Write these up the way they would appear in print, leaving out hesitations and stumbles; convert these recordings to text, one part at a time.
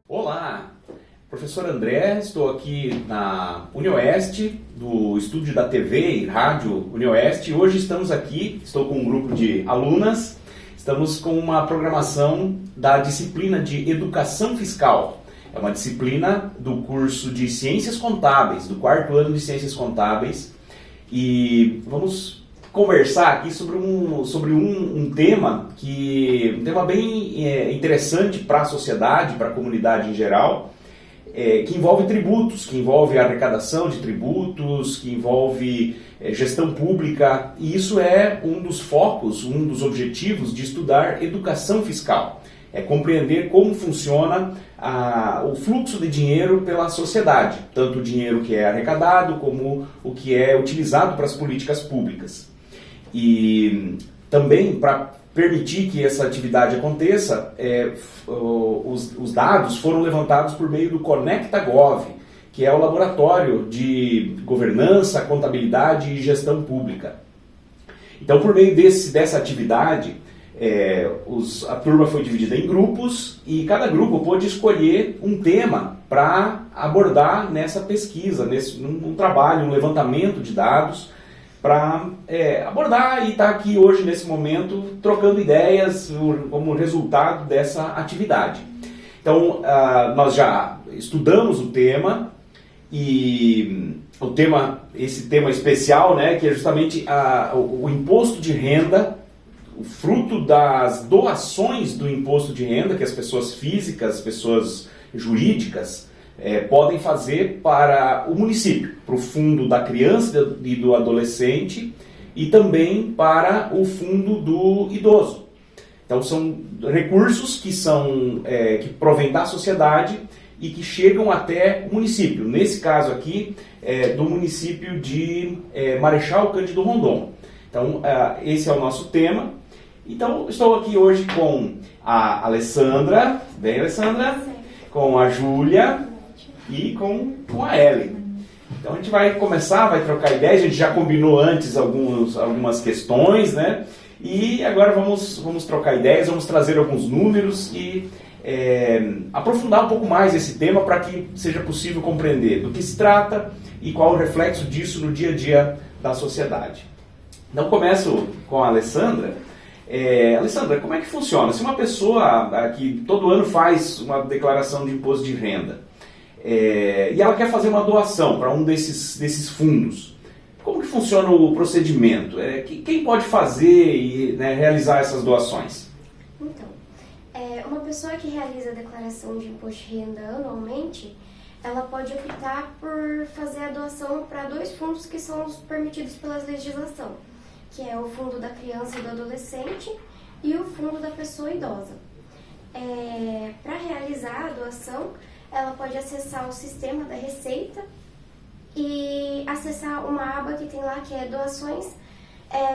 Olá, professor André, estou aqui na UniOeste, do estúdio da TV e rádio UniOeste. Hoje estamos aqui, estou com um grupo de alunas, estamos com uma programação da disciplina de Educação Fiscal. É uma disciplina do curso de Ciências Contábeis, do 4º ano de Ciências Contábeis, e vamos conversar aqui sobre um tema bem interessante para a sociedade, para a comunidade em geral, que envolve tributos, que envolve arrecadação de tributos, que envolve gestão pública, e isso é um dos focos, um dos objetivos de estudar educação fiscal. É compreender como funciona o fluxo de dinheiro pela sociedade, tanto o dinheiro que é arrecadado como o que é utilizado para as políticas públicas. E também, para permitir que essa atividade aconteça, os dados foram levantados por meio do ConectaGov, que é o laboratório de governança, contabilidade e gestão pública. Então, por meio dessa atividade, a turma foi dividida em grupos e cada grupo pôde escolher um tema para abordar nessa pesquisa, num trabalho, um levantamento de dados, para abordar e estar aqui hoje, nesse momento, trocando ideias como resultado dessa atividade. Então, nós já estudamos o tema, e esse tema especial, né, que é justamente o imposto de renda, o fruto das doações do imposto de renda que as pessoas físicas, as pessoas jurídicas, podem fazer para o município, para o fundo da criança e do adolescente e também para o fundo do idoso. Então são recursos que provêm da sociedade e que chegam até o município. Nesse caso aqui, do município de Marechal Cândido Rondon. Então esse é o nosso tema. Então estou aqui hoje com a Alessandra, bem Alessandra? Com a Júlia e com a Ellen. Então a gente vai começar, vai trocar ideias, a gente já combinou antes algumas questões, né? E agora vamos trocar ideias, vamos trazer alguns números e aprofundar um pouco mais esse tema para que seja possível compreender do que se trata e qual o reflexo disso no dia a dia da sociedade. Então começo com a Alessandra. Alessandra, como é que funciona? Se uma pessoa que todo ano faz uma declaração de imposto de renda e ela quer fazer uma doação para um desses fundos, como que funciona o procedimento? Quem pode fazer e realizar essas doações? Então, uma pessoa que realiza a declaração de imposto de renda anualmente, ela pode optar por fazer a doação para 2 fundos que são os permitidos pela legislação, que é o fundo da criança e do adolescente e o fundo da pessoa idosa. Para realizar a doação, ela pode acessar o sistema da Receita e acessar uma aba que tem lá que é doações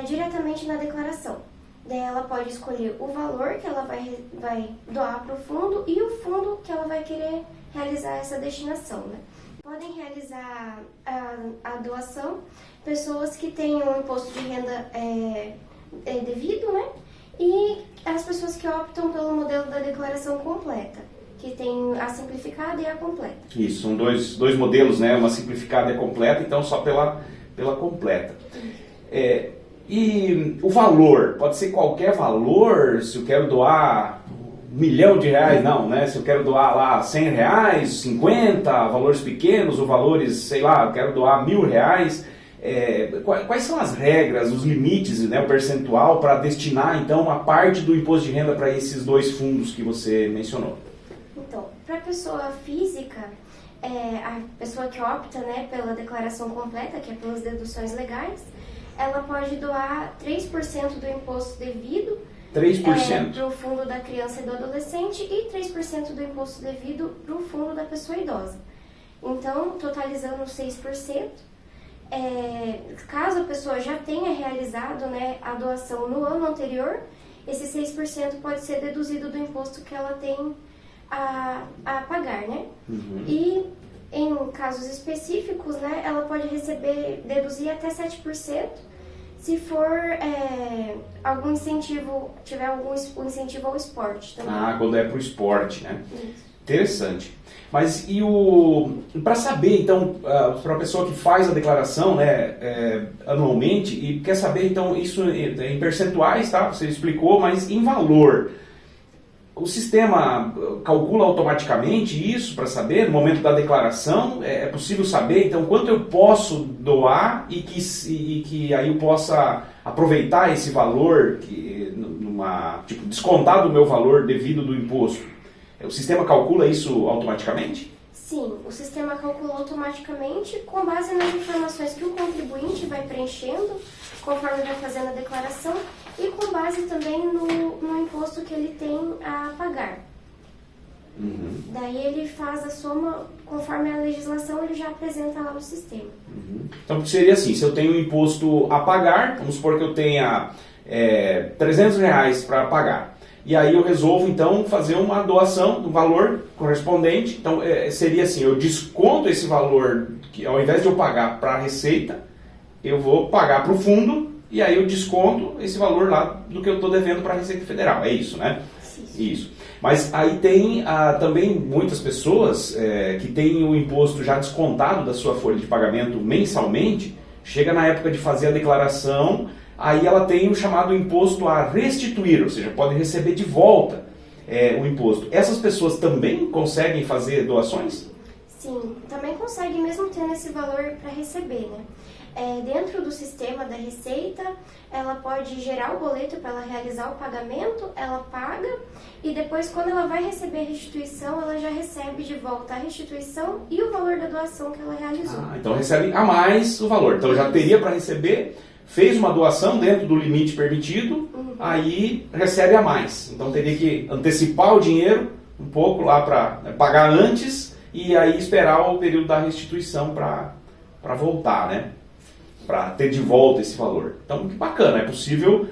diretamente na declaração. Daí ela pode escolher o valor que ela vai doar para o fundo e o fundo que ela vai querer realizar essa destinação, né? Podem realizar a doação pessoas que tenham imposto de renda devido, né? E as pessoas que optam pelo modelo da declaração completa, que tem a simplificada e a completa. Isso, são dois modelos, né? Uma simplificada e a completa, então só pela completa. E o valor, pode ser qualquer valor, se eu quero doar R$1 milhão, não, né? Se eu quero doar lá R$100, 50, valores pequenos ou valores, sei lá, eu quero doar R$1.000, quais são as regras, os limites, né, o percentual para destinar então uma parte do imposto de renda para esses 2 fundos que você mencionou? Então, para a pessoa física, a pessoa que opta, né, pela declaração completa, que é pelas deduções legais, ela pode doar 3% do imposto devido 3%? Para o fundo da criança e do adolescente e 3% do imposto devido para o fundo da pessoa idosa. Então, totalizando 6%, caso a pessoa já tenha realizado, né, a doação no ano anterior, esse 6% pode ser deduzido do imposto que ela tem a pagar, né? Uhum. E em casos específicos, né, ela pode deduzir até 7%, se for algum incentivo, tiver algum incentivo ao esporte também. Ah, quando é para o esporte, né? Isso. Interessante. Mas para saber, então, para a pessoa que faz a declaração, né, anualmente, e quer saber, então, isso em percentuais, tá? Você explicou, mas em valor. O sistema calcula automaticamente isso para saber, no momento da declaração? É possível saber, então, quanto eu posso doar e que aí eu possa aproveitar esse valor, tipo, descontar do meu valor devido do imposto? O sistema calcula isso automaticamente? Sim, o sistema calcula automaticamente com base nas informações que o contribuinte vai preenchendo conforme vai fazendo a declaração e com base também no imposto que ele tem a pagar. Uhum. Daí ele faz a soma, conforme a legislação, ele já apresenta lá no sistema. Uhum. Então seria assim, se eu tenho um imposto a pagar, vamos supor que eu tenha R$300 para pagar. E aí eu resolvo, então, fazer uma doação do valor correspondente. Então, seria assim, eu desconto esse valor, que ao invés de eu pagar para a Receita, eu vou pagar para o fundo, e aí eu desconto esse valor lá do que eu estou devendo para a Receita Federal. É isso, né? Isso. Mas aí tem também muitas pessoas que têm o imposto já descontado da sua folha de pagamento mensalmente, chega na época de fazer a declaração, aí ela tem o chamado imposto a restituir, ou seja, pode receber de volta o imposto. Essas pessoas também conseguem fazer doações? Sim, também consegue mesmo tendo esse valor para receber, né? Dentro do sistema da Receita, ela pode gerar o boleto para ela realizar o pagamento, ela paga e depois, quando ela vai receber a restituição, ela já recebe de volta a restituição e o valor da doação que ela realizou. Então recebe a mais o valor. Então já teria para receber, fez uma doação dentro do limite permitido, aí recebe a mais. Então teria que antecipar o dinheiro um pouco lá para pagar antes e aí esperar o período da restituição para voltar, né? Para ter de volta esse valor. Então, que bacana, é possível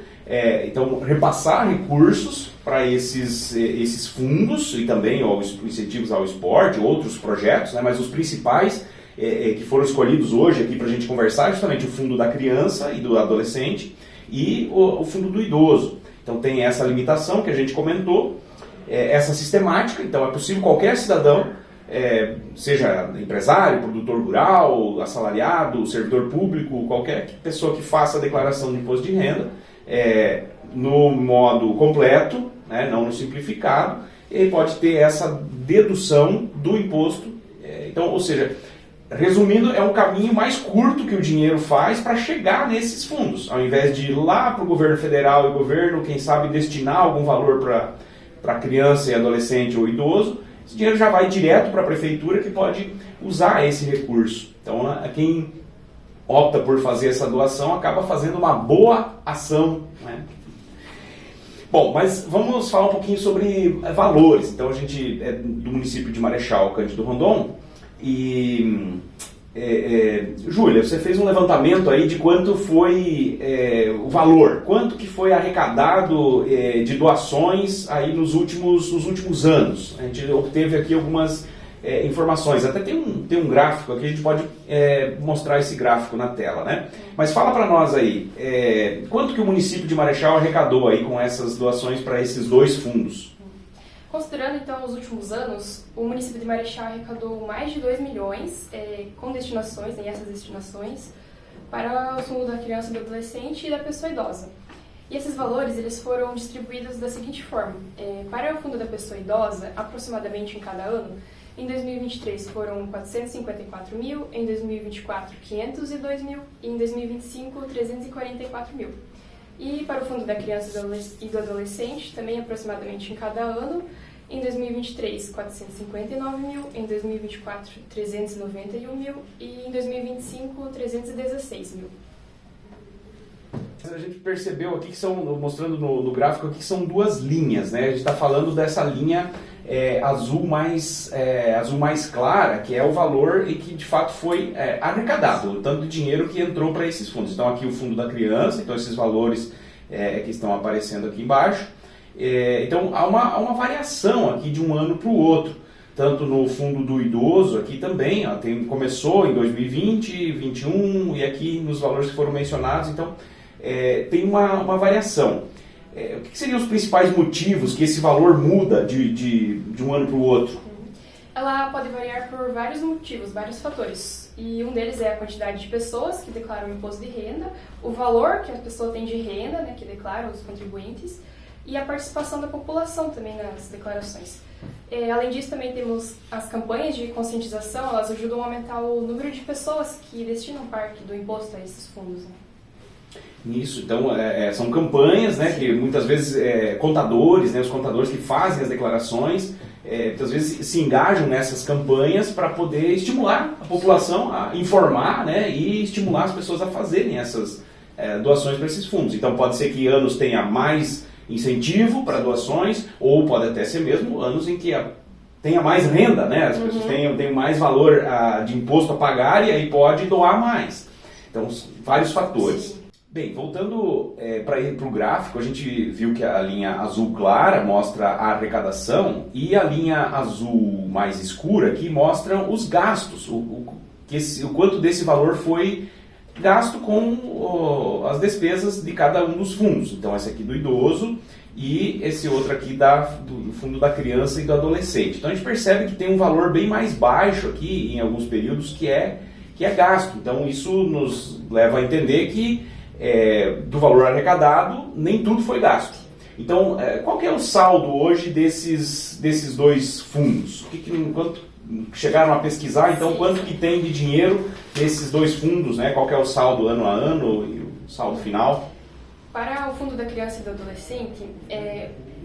então repassar recursos para esses fundos e também os incentivos ao esporte, outros projetos, né, mas os principais que foram escolhidos hoje aqui para a gente conversar é justamente o fundo da criança e do adolescente e o fundo do idoso. Então tem essa limitação que a gente comentou, essa sistemática, então é possível qualquer cidadão, seja empresário, produtor rural, assalariado, servidor público, qualquer pessoa que faça a declaração de imposto de renda no modo completo, né, não no simplificado, ele pode ter essa dedução do imposto. Então, ou seja, resumindo, é um caminho mais curto que o dinheiro faz para chegar nesses fundos, ao invés de ir lá para o governo federal e o governo, quem sabe, destinar algum valor para criança e adolescente ou idoso. Esse dinheiro já vai direto para a prefeitura que pode usar esse recurso. Então, quem opta por fazer essa doação acaba fazendo uma boa ação, né? Bom, mas vamos falar um pouquinho sobre valores. Então, a gente é do município de Marechal Cândido Rondon e... Júlia, você fez um levantamento aí de quanto foi o valor, quanto que foi arrecadado de doações aí nos últimos anos. A gente obteve aqui algumas informações, até tem um gráfico aqui, a gente pode mostrar esse gráfico na tela, né? Mas fala para nós aí, quanto que o município de Marechal arrecadou aí com essas doações para esses dois fundos? Considerando, então, os últimos anos, o município de Marechal arrecadou mais de 2 milhões com destinações, essas destinações, para o fundo da criança e do adolescente e da pessoa idosa. E esses valores eles foram distribuídos da seguinte forma. Para o fundo da pessoa idosa, aproximadamente em cada ano, em 2023 foram 454 mil, em 2024 502 mil e em 2025 344 mil. E para o fundo da criança e do adolescente, também aproximadamente em cada ano, em 2023, 459 mil, em 2024, 391 mil e em 2025, 316 mil. A gente percebeu aqui que são, mostrando no gráfico aqui, que são duas linhas, né? A gente está falando dessa linha azul mais clara, que é o valor e que de fato foi arrecadado, o tanto de dinheiro que entrou para esses fundos. Então aqui o fundo da criança, então esses valores que estão aparecendo aqui embaixo. Então há uma variação aqui de um ano para o outro. tanto no fundo do idoso, aqui também, ó, começou em 2020, 2021 e aqui nos valores que foram mencionados, então tem uma variação. O que seriam os principais motivos que esse valor muda de um ano para o outro? Ela pode variar por vários motivos, vários fatores. E um deles é a quantidade de pessoas que declaram o imposto de renda, o valor que a pessoa tem de renda, né, que declaram os contribuintes, e a participação da população também nas declarações. Além disso, também temos as campanhas de conscientização, elas ajudam a aumentar o número de pessoas que destinam parte do imposto a esses fundos, né? Isso, então são campanhas, né, que muitas vezes contadores, né, os contadores que fazem as declarações, muitas vezes se engajam nessas campanhas para poder estimular a população a informar, né, e estimular as pessoas a fazerem essas doações para esses fundos. Então pode ser que anos tenha mais incentivo para doações, ou pode até ser mesmo anos em que tenha mais renda, né, as pessoas tenham mais valor de imposto a pagar e aí pode doar mais. Então, vários fatores. Sim. Bem, voltando para o gráfico, a gente viu que a linha azul clara mostra a arrecadação e a linha azul mais escura aqui mostra os gastos, o quanto desse valor foi gasto com as despesas de cada um dos fundos. Então, esse aqui do idoso e esse outro aqui do fundo da criança e do adolescente. Então, a gente percebe que tem um valor bem mais baixo aqui em alguns períodos que é gasto. Então, isso nos leva a entender que do valor arrecadado, nem tudo foi gasto. Então, qual que é o saldo hoje desses dois fundos? Quanto chegaram a pesquisar, então, quanto que tem de dinheiro nesses dois fundos, né? Qual que é o saldo ano a ano e o saldo final? Para o fundo da criança e do adolescente,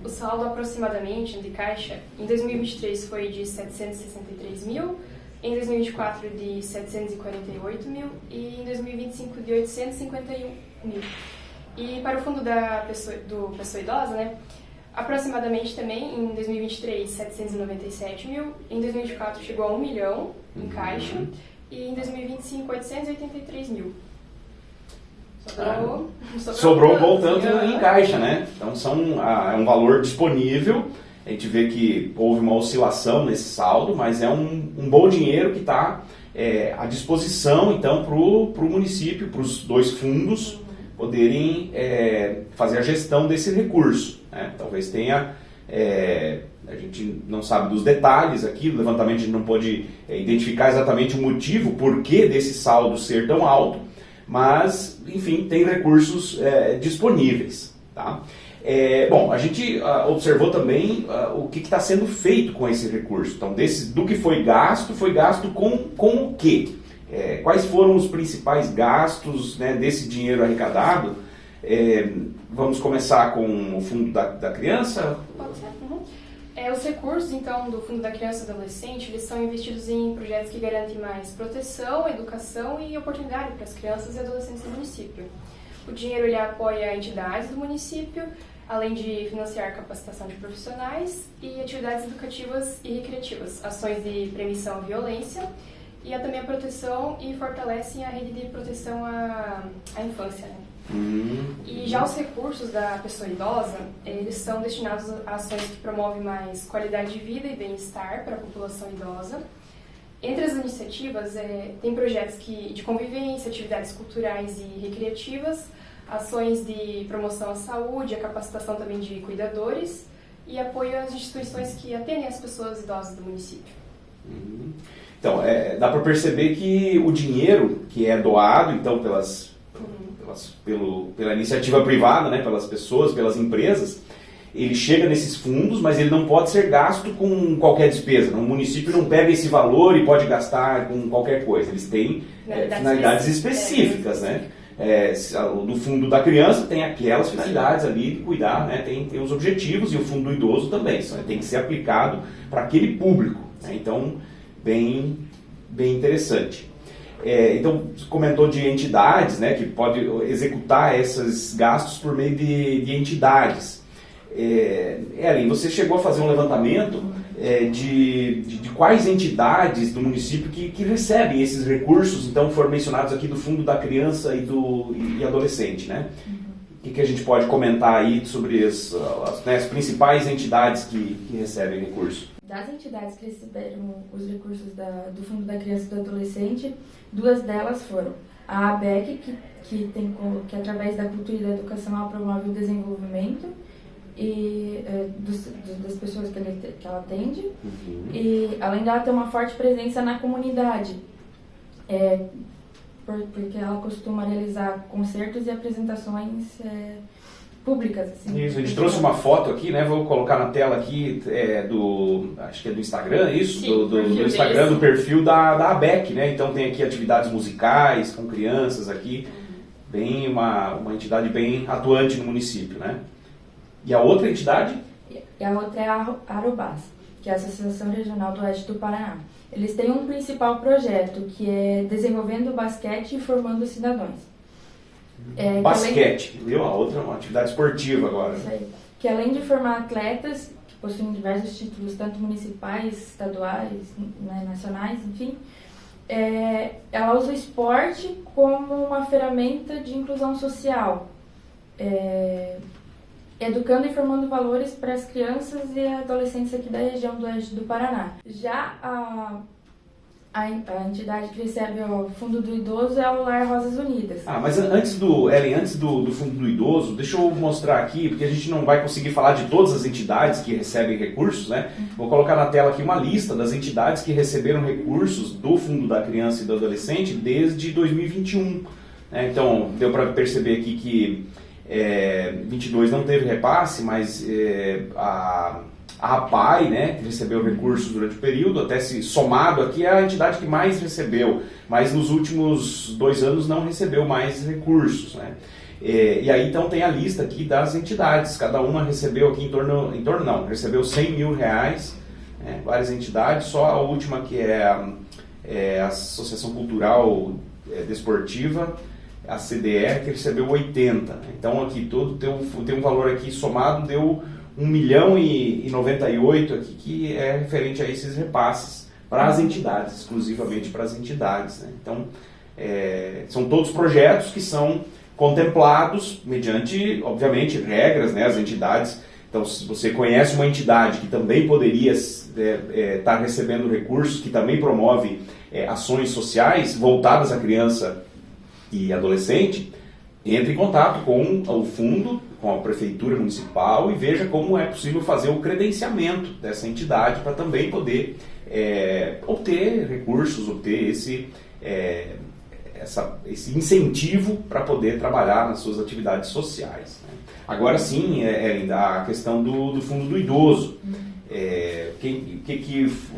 o saldo aproximadamente de caixa, em 2023 foi de 763 mil, em 2024 de 748 mil e em 2025 de 851 mil. E para o fundo do pessoa idosa, né, aproximadamente também em 2023 797 mil, em 2024 chegou a 1 milhão em caixa e em 2025 883 mil. Sobrou um bom tanto em caixa, né? Então é um valor disponível. A gente vê que houve uma oscilação nesse saldo, mas é um bom dinheiro que está à disposição, então, para o município, para os dois fundos poderem fazer a gestão desse recurso, né? Talvez tenha, a gente não sabe dos detalhes aqui, do levantamento a gente não pôde identificar exatamente o motivo, por que desse saldo ser tão alto, mas, enfim, tem recursos disponíveis, tá? Bom, a gente observou também o que está sendo feito com esse recurso. Então, do que foi gasto com o quê? Quais foram os principais gastos, né, desse dinheiro arrecadado? Vamos começar com o Fundo da Criança? Pode ser. Os recursos, então, do Fundo da Criança e Adolescente, eles são investidos em projetos que garantem mais proteção, educação e oportunidade para as crianças e adolescentes do município. O dinheiro ele apoia entidades do município, além de financiar capacitação de profissionais e atividades educativas e recreativas, ações de prevenção à violência e também a proteção e fortalecem a rede de proteção à infância, né? E já os recursos da pessoa idosa, eles são destinados a ações que promovem mais qualidade de vida e bem-estar para a população idosa. Entre as iniciativas, tem projetos de convivência, atividades culturais e recreativas, ações de promoção à saúde, a capacitação também de cuidadores e apoio às instituições que atendem as pessoas idosas do município. Então, dá para perceber que o dinheiro que é doado, então, pela iniciativa privada, né, pelas pessoas, pelas empresas, ele chega nesses fundos, mas ele não pode ser gasto com qualquer despesa. O município não pega esse valor e pode gastar com qualquer coisa. Eles têm finalidades específicas, né? Do fundo da criança tem aquelas finalidades ali de cuidar, né? Tem os objetivos, e o fundo do idoso também. Tem que ser aplicado para aquele público, né? Então, bem interessante. Então, você comentou de entidades, né, que pode executar esses gastos por meio de entidades. Ellen, você chegou a fazer um levantamento de quais entidades do município que recebem esses recursos, então foram mencionados aqui do Fundo da Criança e Adolescente, né? O que a gente pode comentar aí sobre as principais entidades que recebem recurso? das entidades que receberam os recursos do Fundo da Criança e do Adolescente, 2 delas foram a ABEC, que através da cultura e da educação ela promove o desenvolvimento das pessoas que ela atende, e além dela ter uma forte presença na comunidade, porque ela costuma realizar concertos e apresentações públicas. Assim, isso, a gente trouxe uma foto aqui, né? Vou colocar na tela aqui acho que é do Instagram, isso? Sim, do Instagram, do perfil da ABEC, né? Então tem aqui atividades musicais com crianças aqui, bem uma entidade bem atuante no município, né? E a outra entidade? E a outra é a Arobás, que é a Associação Regional do Oeste do Paraná. Eles têm um principal projeto, que é desenvolvendo o basquete e formando cidadãos. Basquete, viu? A outra é uma atividade esportiva agora. Isso aí. Que além de formar atletas, que possuem diversos títulos, tanto municipais, estaduais, né, nacionais, enfim, ela usa o esporte como uma ferramenta de inclusão social, educando e formando valores para as crianças e adolescentes aqui da região do Oeste do Paraná. Já a entidade que recebe o Fundo do Idoso é o Lar Rosas Unidas. Mas antes do Fundo do Idoso, deixa eu mostrar aqui, porque a gente não vai conseguir falar de todas as entidades que recebem recursos, né? Vou colocar na tela aqui uma lista das entidades que receberam recursos do Fundo da Criança e do Adolescente desde 2021. Né? Então, deu para perceber aqui que 22 não teve repasse, mas a APAI, né, que recebeu recursos durante o período, até se somado aqui, é a entidade que mais recebeu, mas nos últimos 2 anos não recebeu mais recursos, né? E aí então tem a lista aqui das entidades, cada uma recebeu aqui recebeu R$100 mil, né, várias entidades, só a última que é a Associação Cultural Desportiva, a CDE, que recebeu 80, né? Então aqui tem um valor aqui somado, deu 1.098.000 aqui, que é referente a esses repasses para as entidades, exclusivamente para as entidades, né? Então, são todos projetos que são contemplados mediante, obviamente, regras, né? As entidades. Então, se você conhece uma entidade que também poderia estar recebendo recursos, que também promove ações sociais voltadas à criança e adolescente, entre em contato com o fundo, com a prefeitura municipal, e veja como é possível fazer o credenciamento dessa entidade para também poder obter recursos, obter esse incentivo para poder trabalhar nas suas atividades sociais, né? Agora sim, a questão do Fundo do Idoso.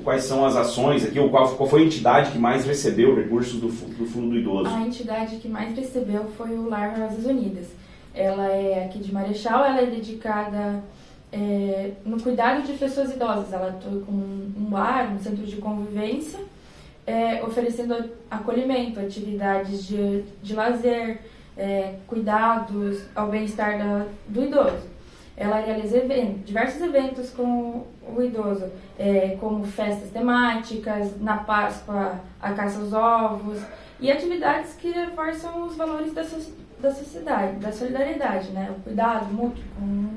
Quais são as ações aqui, ou qual foi a entidade que mais recebeu recursos do Fundo do Idoso? A entidade que mais recebeu foi o Lar Rosas Unidas. Ela é aqui de Marechal, ela é dedicada no cuidado de pessoas idosas. Ela atua com um lar, um centro de convivência, oferecendo acolhimento, atividades de lazer, cuidados ao bem-estar do idoso. Ela realiza diversos eventos com o idoso, como festas temáticas, na Páscoa a caça aos ovos, e atividades que reforçam os valores da sociedade, da solidariedade, né? O cuidado mútuo com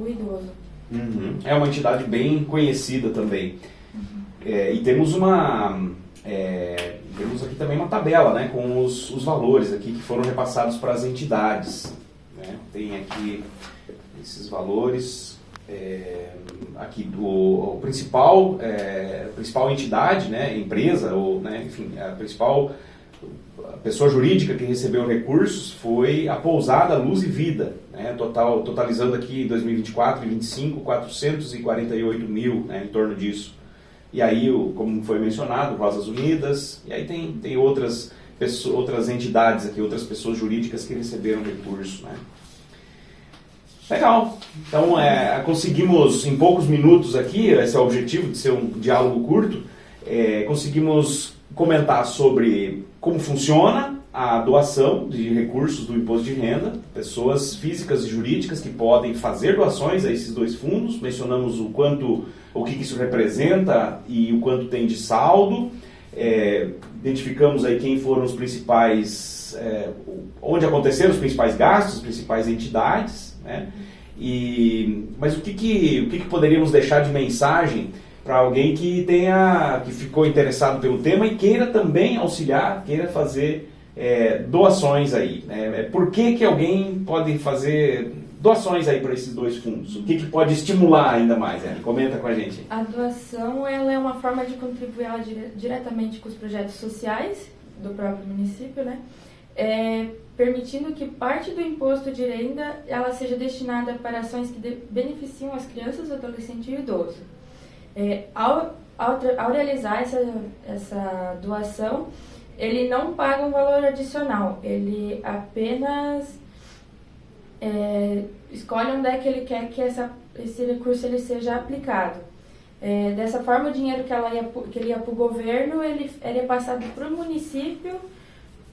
o idoso. Uhum. É uma entidade bem conhecida também. E temos temos aqui também uma tabela, né, com os valores aqui que foram repassados para as entidades, né? Tem aqui esses valores, aqui a principal entidade, né, empresa, ou, né, enfim, a principal pessoa jurídica que recebeu recursos foi a Pousada Luz e Vida, né, totalizando aqui em 2024 e 2025, 448 mil, né, em torno disso. E aí, como foi mencionado, Rosas Unidas, e aí tem outras entidades aqui, outras pessoas jurídicas que receberam recurso, né. Legal, então conseguimos em poucos minutos aqui, esse é o objetivo de ser um diálogo curto, conseguimos comentar sobre como funciona a doação de recursos do imposto de renda, pessoas físicas e jurídicas que podem fazer doações a esses 2 fundos, mencionamos o que isso representa e o quanto tem de saldo, identificamos aí quem foram os principais, onde aconteceram os principais gastos, as principais entidades, né? Mas o que poderíamos deixar de mensagem para alguém que que ficou interessado pelo tema e queira também auxiliar, queira fazer doações aí, né? Por que alguém pode fazer doações aí para esses dois fundos? O que pode estimular ainda mais? Comenta com a gente. A doação, ela é uma forma de contribuir diretamente com os projetos sociais do próprio município, né? Permitindo que parte do imposto de renda ela seja destinada para ações que beneficiam as crianças, adolescentes e idosos. Ao realizar essa doação, ele não paga um valor adicional, ele apenas escolhe onde é que ele quer que esse recurso ele seja aplicado. Dessa forma, o dinheiro que ele ia para o governo, ele é passado para o município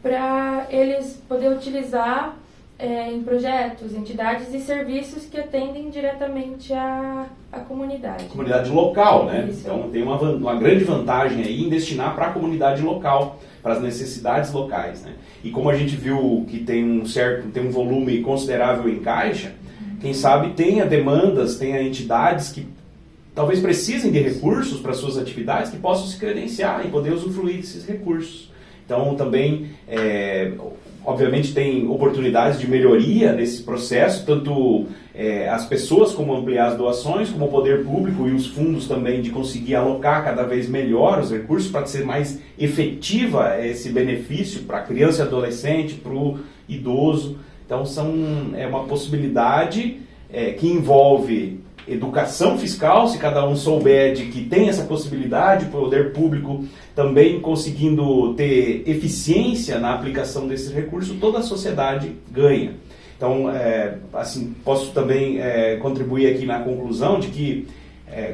para eles poderem utilizar em projetos, entidades e serviços que atendem diretamente a comunidade. Comunidade local, né? Isso. Então tem uma grande vantagem aí em destinar para a comunidade local, para as necessidades locais, né? E como a gente viu que tem um volume considerável em caixa, quem sabe tenha demandas, tenha entidades que talvez precisem de recursos para suas atividades que possam se credenciar e poder usufruir desses recursos. Então também, obviamente, tem oportunidades de melhoria nesse processo, tanto as pessoas como ampliar as doações, como o poder público e os fundos também de conseguir alocar cada vez melhor os recursos para ser mais efetiva esse benefício para a criança e adolescente, para o idoso. Então é uma possibilidade que envolve educação fiscal, se cada um souber de que tem essa possibilidade, o poder público também conseguindo ter eficiência na aplicação desses recursos, toda a sociedade ganha. Então, assim, posso também contribuir aqui na conclusão de que,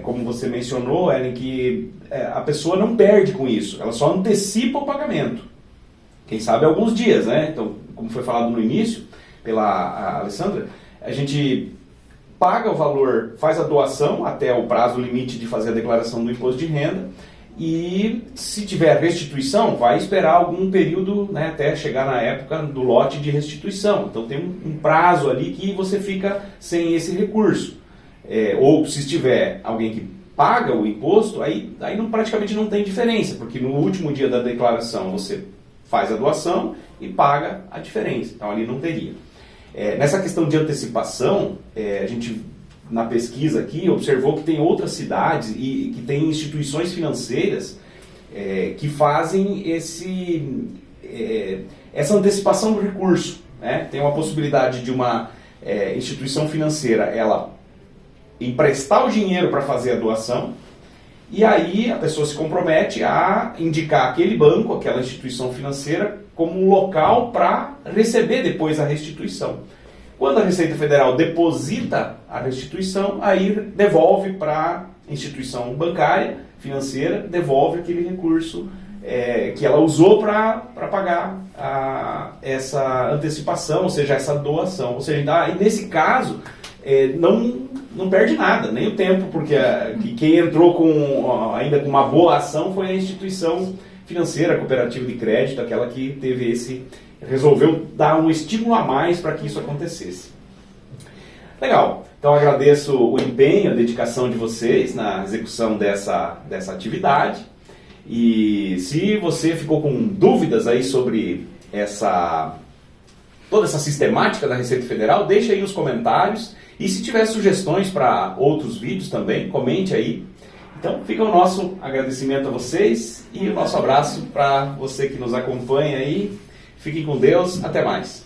como você mencionou, Ellen, que a pessoa não perde com isso, ela só antecipa o pagamento. Quem sabe alguns dias, né? Então, como foi falado no início pela Alessandra, a gente paga o valor, faz a doação até o prazo limite de fazer a declaração do imposto de renda e, se tiver restituição, vai esperar algum período, né, até chegar na época do lote de restituição. Então tem um prazo ali que você fica sem esse recurso. Ou se tiver alguém que paga o imposto, aí praticamente não tem diferença, porque no último dia da declaração você faz a doação e paga a diferença. Então ali não teria. Nessa questão de antecipação, a gente, na pesquisa aqui, observou que tem outras cidades e que tem instituições financeiras que fazem essa antecipação do recurso, né? Tem uma possibilidade de uma instituição financeira ela emprestar o dinheiro para fazer a doação e aí a pessoa se compromete a indicar aquele banco, aquela instituição financeira, como um local para receber depois a restituição. Quando a Receita Federal deposita a restituição, aí devolve para a instituição bancária, financeira, devolve aquele recurso que ela usou para pagar essa antecipação, ou seja, essa doação. Ou seja, e nesse caso, não perde nada, nem o tempo, porque quem entrou ainda com uma boa ação foi a instituição financeira, a cooperativa de crédito, aquela que resolveu dar um estímulo a mais para que isso acontecesse. Legal, então agradeço o empenho, a dedicação de vocês na execução dessa atividade. E se você ficou com dúvidas aí sobre toda essa sistemática da Receita Federal, deixe aí nos comentários. E se tiver sugestões para outros vídeos também, comente aí. Então fica o nosso agradecimento a vocês e o nosso abraço para você que nos acompanha aí. Fiquem com Deus, até mais.